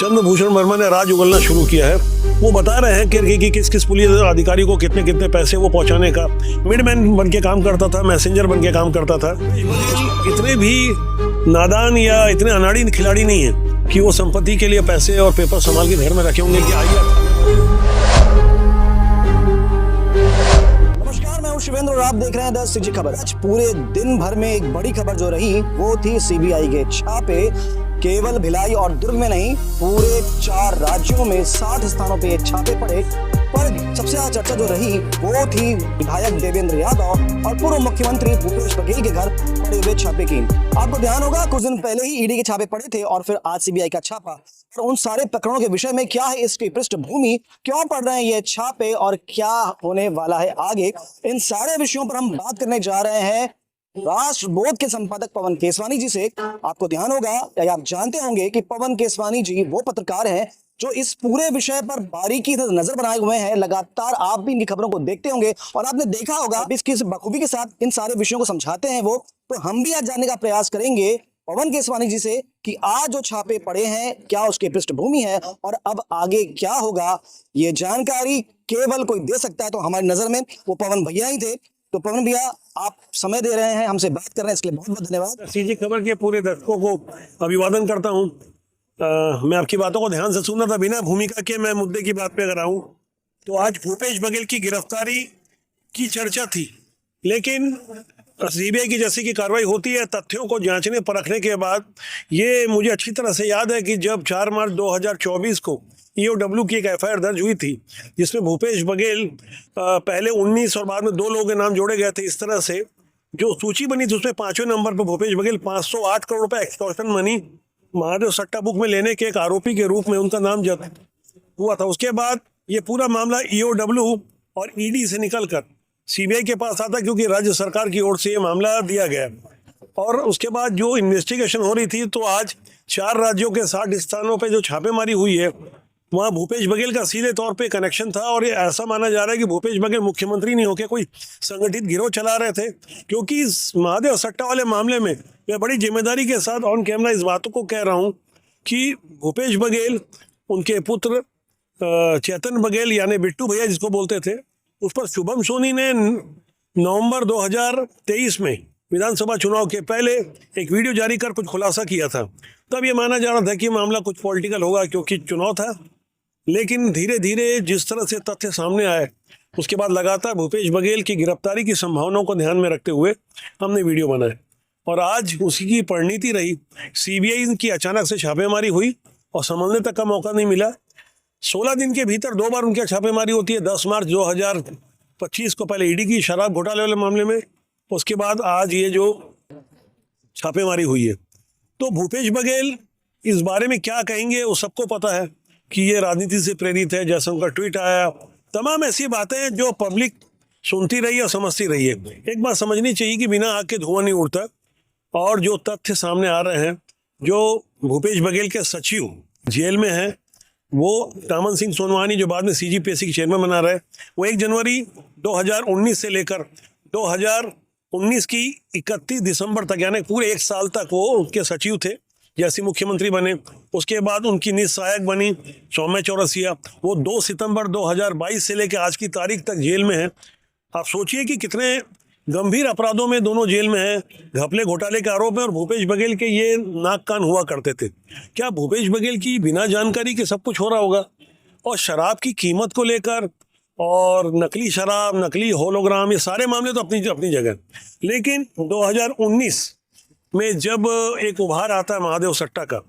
चंद्रभूषण वर्मा ने राज उगलना शुरू किया है। वो बता रहे हैं कि किस किस पुलिस अधिकारी को कितने कितने पैसे वो पहुंचाने का। मिडमैन बन के काम करता था, मैसेंजर बन के काम करता था। इतने भी नादान या इतने अनाड़ी खिलाड़ी नहीं है कि वो संपत्ति के लिए पैसे और पेपर संभाल के घर में रखे होंगे कि आइए। मैं हूं शिवेंद्र और आप देख रहे हैं 10 सीजी खबर। आज पूरे दिन भर में एक बड़ी खबर जो रही वो थी सीबीआई के छापे। केवल भिलाई और दुर्ग में नहीं, पूरे 4 राज्यों में 60 स्थानों पे छापे पड़े। पर सबसे ज्यादा चर्चा जो रही वो थी विधायक देवेंद्र यादव और पूर्व मुख्यमंत्री भूपेश बघेल के घर पड़े हुए छापे की। आपको ध्यान होगा कुछ दिन पहले ही ईडी के छापे पड़े थे और फिर आज सीबीआई का छापा। और उन सारे प्रकरणों के विषय में क्या है इसकी पृष्ठभूमि, क्यों पड़ रहे हैं ये छापे और क्या होने वाला है आगे, इन सारे विषयों पर हम बात करने जा रहे हैं राष्ट्रबोध के संपादक पवन केसवानी जी से। आपको ध्यान होगा या आप जानते होंगे कि पवन केसवानी जी वो पत्रकार हैं जो इस पूरे विषय पर बारीकी से नजर बनाए हुए हैं। लगातार आप भी इनकी खबरों को देखते होंगे और आपने देखा होगा इसकी बखूबी के साथ इन सारे विषयों को समझाते हैं वो। तो हम भी आज जानने का प्रयास करेंगे पवन केसवानी जी से कि आज जो छापे पड़े हैं क्या उसकी पृष्ठभूमि है और अब आगे क्या होगा। ये जानकारी केवल कोई दे सकता है तो हमारी नजर में वो पवन भैया ही थे। तो पवन भैया आप समय दे रहे हैं, हमसे बात कर रहे हैं, इसके लिए बहुत बहुत धन्यवाद। सीजी खबर के पूरे दर्शकों को अभिवादन करता हूँ। मैं आपकी बातों को ध्यान से सुन रहा था, बिना भूमिका के मैं मुद्दे की बात पे अगर आऊँ तो आज भूपेश बघेल की गिरफ्तारी की चर्चा थी, लेकिन सीबीआई की जैसी की कार्रवाई होती है तथ्यों को जांचने परखने के बाद, ये मुझे अच्छी तरह से याद है कि जब 4 मार्च 2024 को ईओडब्ल्यू की एक एफआईआर दर्ज हुई थी जिसमें भूपेश बघेल पहले 19 और बाद में 2 लोगों के नाम जोड़े गए थे। इस तरह से जो सूची बनी थी उसमें 5वें नंबर पर भूपेश बघेल 508 करोड़ रुपए एक्सटॉर्शन मनी महादेव सट्टा बुक में लेने के एक आरोपी के रूप में उनका नाम जब हुआ था। उसके बाद ये पूरा मामला ईओडब्ल्यू और ईडी से निकलकर सीबीआई के पास आता क्योंकि राज्य सरकार की ओर से ये मामला दिया गया। और उसके बाद जो इन्वेस्टिगेशन हो रही थी तो आज 4 राज्यों के 60 स्थानों पे जो छापेमारी हुई है वहाँ भूपेश बघेल का सीधे तौर पे कनेक्शन था। और ये ऐसा माना जा रहा है कि भूपेश बघेल मुख्यमंत्री नहीं होकर कोई संगठित गिरोह चला रहे थे, क्योंकि इस महादेव सट्टा वाले मामले में मैं बड़ी जिम्मेदारी के साथ ऑन कैमरा इस बातों को कह रहा हूँ कि भूपेश बघेल, उनके पुत्र चेतन बघेल यानी बिट्टू भैया जिसको बोलते थे, उस पर शुभम सोनी ने नवंबर 2023 में विधानसभा चुनाव के पहले एक वीडियो जारी कर कुछ खुलासा किया था। तब ये माना जा रहा था कि मामला कुछ पॉलिटिकल होगा क्योंकि चुनाव था, लेकिन धीरे धीरे जिस तरह से तथ्य सामने आए उसके बाद लगातार भूपेश बघेल की गिरफ्तारी की संभावनाओं को ध्यान में रखते हुए हमने वीडियो बनाए और आज उसी की परिणति रही। सीबीआई की अचानक से छापेमारी हुई और समझने तक का मौका नहीं मिला। 16 दिन के भीतर 2 बार उनकी छापेमारी होती है। 10 मार्च 2025 को पहले ईडी की शराब घोटाले वाले मामले में, उसके बाद आज ये जो छापेमारी हुई है। तो भूपेश बघेल इस बारे में क्या कहेंगे वो सबको पता है कि ये राजनीति से प्रेरित है। जैसे उनका ट्वीट आया, तमाम ऐसी बातें जो पब्लिक सुनती रही और समझती रही है। एक बात समझनी चाहिए कि बिना आग के धुआं नहीं उड़ता। और जो तथ्य सामने आ रहे हैं, जो भूपेश बघेल के सचिव जेल में हैं वो टामन सिंह सोनवानी जो बाद में सीजीपीएससी के चेयरमैन बना रहे, वो 1 जनवरी 2019 से लेकर 2019 की 31 दिसंबर तक यानी पूरे 1 साल तक वो उनके सचिव थे। जैसे मुख्यमंत्री बने उसके बाद उनकी निज सहायक बनी सौम्या चौरसिया, वो 2 सितंबर 2022 से लेकर आज की तारीख तक जेल में है। आप सोचिए कि कितने गंभीर अपराधों में दोनों जेल में हैं। घपले घोटाले के आरोप में और भूपेश बघेल के ये नाक कान हुआ करते थे। क्या भूपेश बघेल की बिना जानकारी के सब कुछ हो रहा होगा? और शराब की कीमत को लेकर और नकली शराब, नकली होलोग्राम, ये सारे मामले तो अपनी अपनी जगह, लेकिन 2019 में जब एक उभार आता है महादेव सट्टा का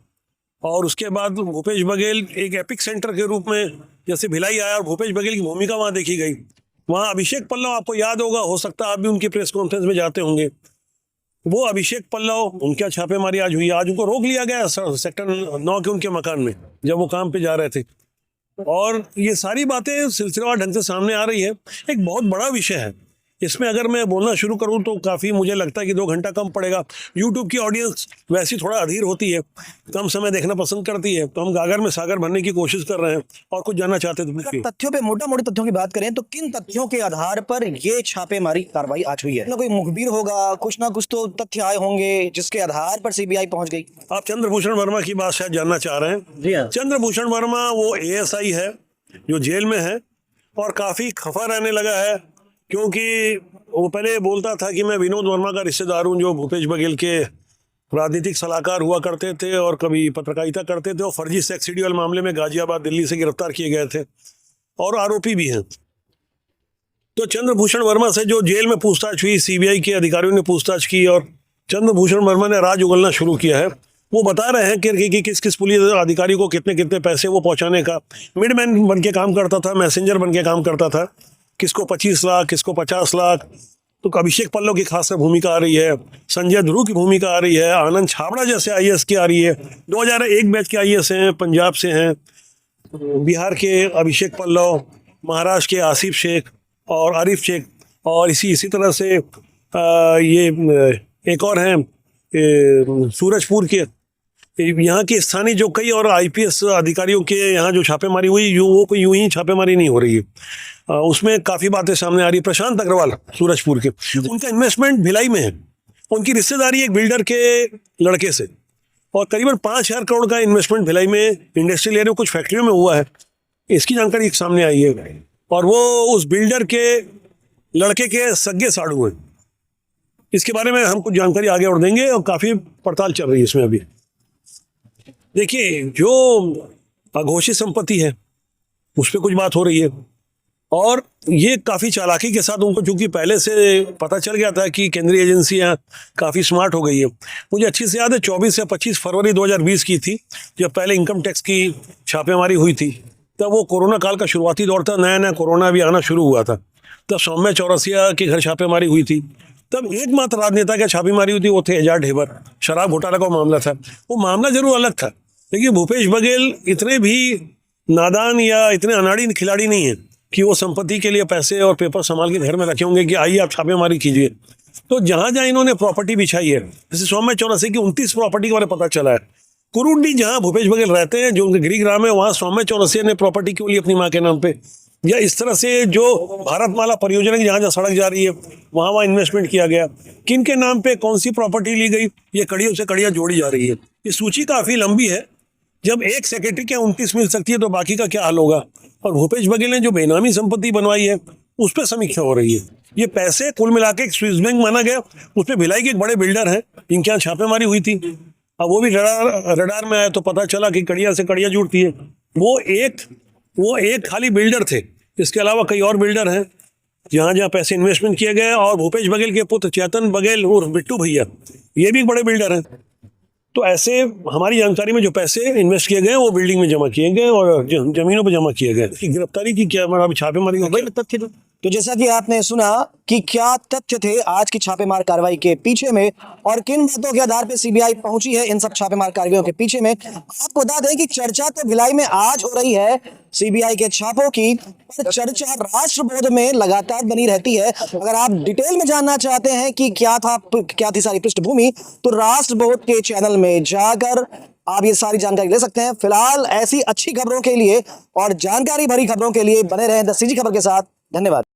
और उसके बाद भूपेश बघेल एक एपिक सेंटर के रूप में जैसे भिलाई आया और भूपेश बघेल की भूमिका वहाँ देखी गई। वहाँ अभिषेक पल्लव, आपको याद होगा, हो सकता है आप भी उनकी प्रेस कॉन्फ्रेंस में जाते होंगे, वो अभिषेक पल्लव उनके छापेमारी आज हुई। आज उनको रोक लिया गया सेक्टर 9 के उनके मकान में जब वो काम पे जा रहे थे। और ये सारी बातें सिलसिलेवार ढंग से सामने आ रही है। एक बहुत बड़ा विषय है इसमें अगर मैं बोलना शुरू करूं तो काफ़ी मुझे लगता है कि 2 घंटा कम पड़ेगा। यूट्यूब की ऑडियंस वैसी थोड़ा अधीर होती है, कम समय देखना पसंद करती है, तो हम गागर में सागर भरने की कोशिश कर रहे हैं और कुछ जानना चाहते थे पूछिए। तथ्यों पे मोटा मोटी तथ्यों की बात करें तो किन तथ्यों के आधार पर ये छापेमारी कार्रवाई आज हुई है? ना कोई मुखबिर होगा, कुछ ना कुछ तो तथ्य आए होंगे जिसके आधार पर सीबीआई पहुंच गई। आप चंद्रभूषण वर्मा की बात शायद जानना चाह रहे हैं। जी हाँ। चंद्रभूषण वर्मा वो एएसआई है जो जेल में है और काफ़ी खफा रहने लगा है, क्योंकि वो पहले बोलता था कि मैं विनोद वर्मा का रिश्तेदार हूँ, जो भूपेश बघेल के राजनीतिक सलाहकार हुआ करते थे और कभी पत्रकारिता करते थे और फर्जी सेक्स शेड्यूल मामले में गाजियाबाद दिल्ली से गिरफ्तार किए गए थे और आरोपी भी हैं। तो चंद्रभूषण वर्मा से जो जेल में पूछताछ हुई, सीबीआई के अधिकारियों ने पूछताछ की और चंद्रभूषण वर्मा ने राज उगलना शुरू किया है। वो बता रहे हैं कि किस किस पुलिस अधिकारी को कितने कितने पैसे वो पहुंचाने का, मिडमैन बन के काम करता था, मैसेंजर बन के काम करता था, किसको 25 लाख, किसको 50 लाख। तो अभिषेक पल्लव की खास भूमिका आ रही है, संजय ध्रुव की भूमिका आ रही है, आनंद छाबड़ा जैसे आईएएस की आ रही है, 2001 बैच के आईएएस हैं, पंजाब से हैं, बिहार के अभिषेक पल्लव, महाराष्ट्र के आसिफ शेख और आरिफ शेख, और इसी तरह से ये एक और हैं सूरजपुर के, यहाँ के स्थानीय जो कई और आईपीएस अधिकारियों के यहाँ जो छापेमारी हुई, वो कोई यूं ही छापेमारी नहीं हो रही है। उसमें काफ़ी बातें सामने आ रही है। प्रशांत अग्रवाल सूरजपुर के, उनका इन्वेस्टमेंट भिलाई में है, उनकी रिश्तेदारी एक बिल्डर के लड़के से, और करीबन 5,000 करोड़ का इन्वेस्टमेंट भिलाई में इंडस्ट्रियल एरिया कुछ फैक्ट्रियों में हुआ है, इसकी जानकारी सामने आई है। और वो उस बिल्डर के लड़के के सगे साड़ू हैं। इसके बारे में हम कुछ जानकारी आगे और देंगे और काफ़ी पड़ताल चल रही है इसमें। अभी देखिए, जो अघोषित संपत्ति है उस पर कुछ बात हो रही है और ये काफ़ी चालाकी के साथ उनको, चूंकि पहले से पता चल गया था कि केंद्रीय एजेंसियां काफ़ी स्मार्ट हो गई है। मुझे अच्छी से याद है 24 या 25 फरवरी 2020 की थी, जब पहले इनकम टैक्स की छापेमारी हुई थी। तब वो कोरोना काल का शुरुआती दौर था, नया नया कोरोना भी आना शुरू हुआ था। तब सौम्य चौरसिया के घर छापेमारी हुई थी। तब एकमात्र राजनेता की छापेमारी हुई थी, वो थे एजाज ढेबर। शराब घोटाला का मामला था, वो मामला जरूर अलग था, लेकिन भूपेश बघेल इतने भी नादान या इतने अनाड़ी खिलाड़ी नहीं है कि वो संपत्ति के लिए पैसे और पेपर संभाल के घर में रखे होंगे कि आइए आप छापेमारी कीजिए। तो जहाँ जहाँ इन्होंने प्रॉपर्टी बिछाई है, जैसे सौम्य चौरसिया की 29 प्रॉपर्टी के बारे में पता चला है। कुरुंडी जहाँ भूपेश बघेल रहते हैं, जो उनके गृहग्राम है, वहाँ सौम्य चौरसिया ने प्रॉपर्टी क्यों ली अपनी माँ के नाम पे, या इस तरह से जो भारतमाला परियोजना की जहाँ जहाँ सड़क जा रही है वहाँ इन्वेस्टमेंट किया गया, किन के नाम पे कौन सी प्रॉपर्टी ली गई, ये कड़ियों से कड़ियाँ जोड़ी जा रही है। ये सूची काफ़ी लंबी है। जब एक सेक्रेटरी के 29 मिल सकती है तो बाकी का क्या हाल होगा। और भूपेश बघेल ने जो बेनामी संपत्ति बनवाई है उस पर समीक्षा हो रही है। ये पैसे कुल मिला के एक स्विस बैंक माना गया, उसमें भिलाई के एक बड़े बिल्डर हैं, इनके यहाँ छापेमारी हुई थी। अब वो भी रडार में आया तो पता चला कि कड़िया से कड़िया जुड़ती है। वो एक खाली बिल्डर थे, इसके अलावा कई और बिल्डर हैं जहाँ जहाँ पैसे इन्वेस्टमेंट किए गए। और भूपेश बघेल के पुत्र चेतन बघेल और बिट्टू भैया, ये भी एक बड़े बिल्डर हैं। तो ऐसे हमारी जानकारी में जो पैसे इन्वेस्ट किए गए वो बिल्डिंग में जमा किए गए और जमीनों पर जमा किए गए। गिरफ्तारी की क्या मतलब छापेमारी का तथ्य। तो जैसा कि आपने सुना कि क्या तथ्य थे आज की छापेमार कार्रवाई के पीछे में और किन बातों के आधार पर सीबीआई पहुंची है इन सब छापेमार कार्रवाइयों के पीछे में, आपको बता दें कि चर्चा तो भिलाई में आज हो रही है सीबीआई के छापों की, पर चर्चा राष्ट्रबोध में लगातार बनी रहती है। अगर आप डिटेल में जानना चाहते हैं कि क्या थी सारी पृष्ठभूमि, तो राष्ट्रबोध के चैनल में जाकर आप ये सारी जानकारी ले सकते हैं। फिलहाल ऐसी अच्छी खबरों के लिए और जानकारी भरी खबरों के लिए बने रहें द सीजी खबर के साथ। धन्यवाद।